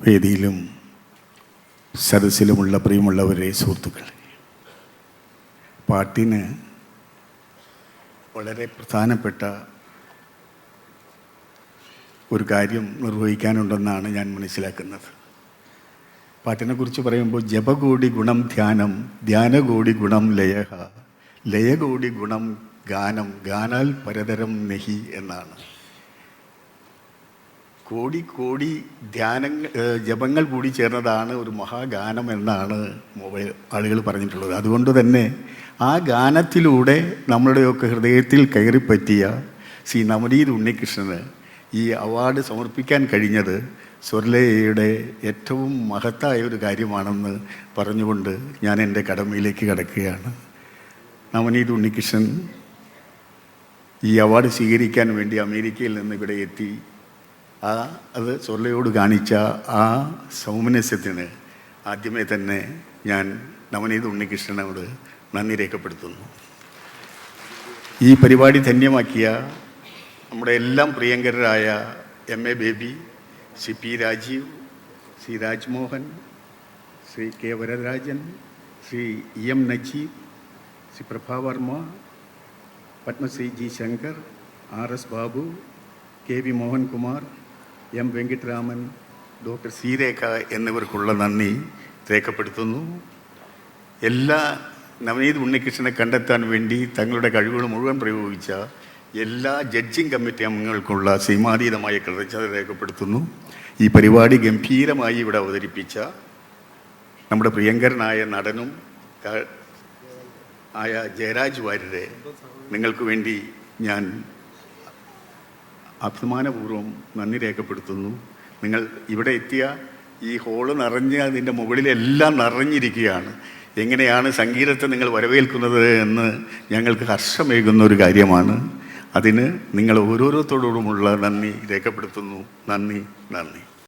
വേദിയിലും സദസ്സിലുമുള്ള പ്രിയമുള്ളവരെ, സുഹൃത്തുക്കളെ, പാട്ടിന് വളരെ പ്രധാനപ്പെട്ട ഒരു കാര്യം നിർവഹിക്കാനുണ്ടെന്നാണ് ഞാൻ മനസ്സിലാക്കുന്നത്. പാട്ടിനെക്കുറിച്ച് പറയുമ്പോൾ ജപകോടി ഗുണം ധ്യാനം, ധ്യാനകോടി ഗുണം ലയഹ, ലയകോടി ഗുണം ഗാനം, ഗാനാൽ പരതരം നഹി എന്നാണ്. കോടി കോടി ജപങ്ങൾ കൂടി ചേർന്നതാണ് ഒരു മഹാഗാനം എന്നാണ് ആളുകൾ പറഞ്ഞിട്ടുള്ളത്. അതുകൊണ്ട് തന്നെ ആ ഗാനത്തിലൂടെ നമ്മളുടെയൊക്കെ ഹൃദയത്തിൽ കയറിപ്പറ്റിയ ശ്രീ നവനീത് ഉണ്ണികൃഷ്ണന് ഈ അവാർഡ് സമർപ്പിക്കാൻ കഴിഞ്ഞത് സ്വർലയയുടെ ഏറ്റവും മഹത്തായ ഒരു കാര്യമാണെന്ന് പറഞ്ഞുകൊണ്ട് ഞാൻ എൻ്റെ കടമയിലേക്ക് കടക്കുകയാണ്. നവനീത് ഉണ്ണികൃഷ്ണൻ ഈ അവാർഡ് സ്വീകരിക്കാൻ വേണ്ടി അമേരിക്കയിൽ നിന്ന് ഇവിടെ എത്തി അത് സ്വർലയോട് കാണിച്ച ആ സൗമനസ്യത്തിന് ആദ്യമേ തന്നെ ഞാൻ നവനീത് ഉണ്ണികൃഷ്ണനോട് നന്ദി രേഖപ്പെടുത്തുന്നു. ഈ പരിപാടി ധന്യമാക്കിയ നമ്മുടെ എല്ലാം പ്രിയങ്കരായ MA Baby, Shri P Rajeev, Shri Rajmohan, Shri K Varadarajan, Shri EM Najeeb, Shri Prabhavarma, Padmashri G Shankar, RS Babu, KV Mohankumar, M Venkitaraman, doctor C Rekha എന്നിവർക്കുള്ള നന്ദി രേഖപ്പെടുത്തുന്നു. എല്ലാ നവനീത് ഉണ്ണികൃഷ്ണനെ കണ്ടെത്താൻ വേണ്ടി തങ്ങളുടെ കഴിവുകൾ മുഴുവൻ പ്രയോഗിച്ച എല്ലാ ജഡ്ജിങ് കമ്മിറ്റി അംഗങ്ങൾക്കുള്ള സീമാതീതമായ കൃതജ്ഞത രേഖപ്പെടുത്തുന്നു. ഈ പരിപാടി ഗംഭീരമായി ഇവിടെ അവതരിപ്പിച്ച നമ്മുടെ പ്രിയങ്കരനായ നടനും ആയ ജയരാജ് വാര്യരെ നിങ്ങൾക്ക് വേണ്ടി ഞാൻ അഭിമാനപൂർവ്വം നന്ദി രേഖപ്പെടുത്തുന്നു. നിങ്ങൾ ഇവിടെ എത്തിയ ഈ ഹോള് നിറഞ്ഞ് അതിൻ്റെ മുകളിലെല്ലാം നിറഞ്ഞിരിക്കുകയാണ്. എങ്ങനെയാണ് സംഗീതത്തെ നിങ്ങൾ വരവേൽക്കുന്നത് എന്ന് ഞങ്ങൾക്ക് ഹർഷമേകുന്ന ഒരു കാര്യമാണ്. അതിന് നിങ്ങൾ ഓരോരുത്തരോടുമുള്ള നന്ദി രേഖപ്പെടുത്തുന്നു. നന്ദി.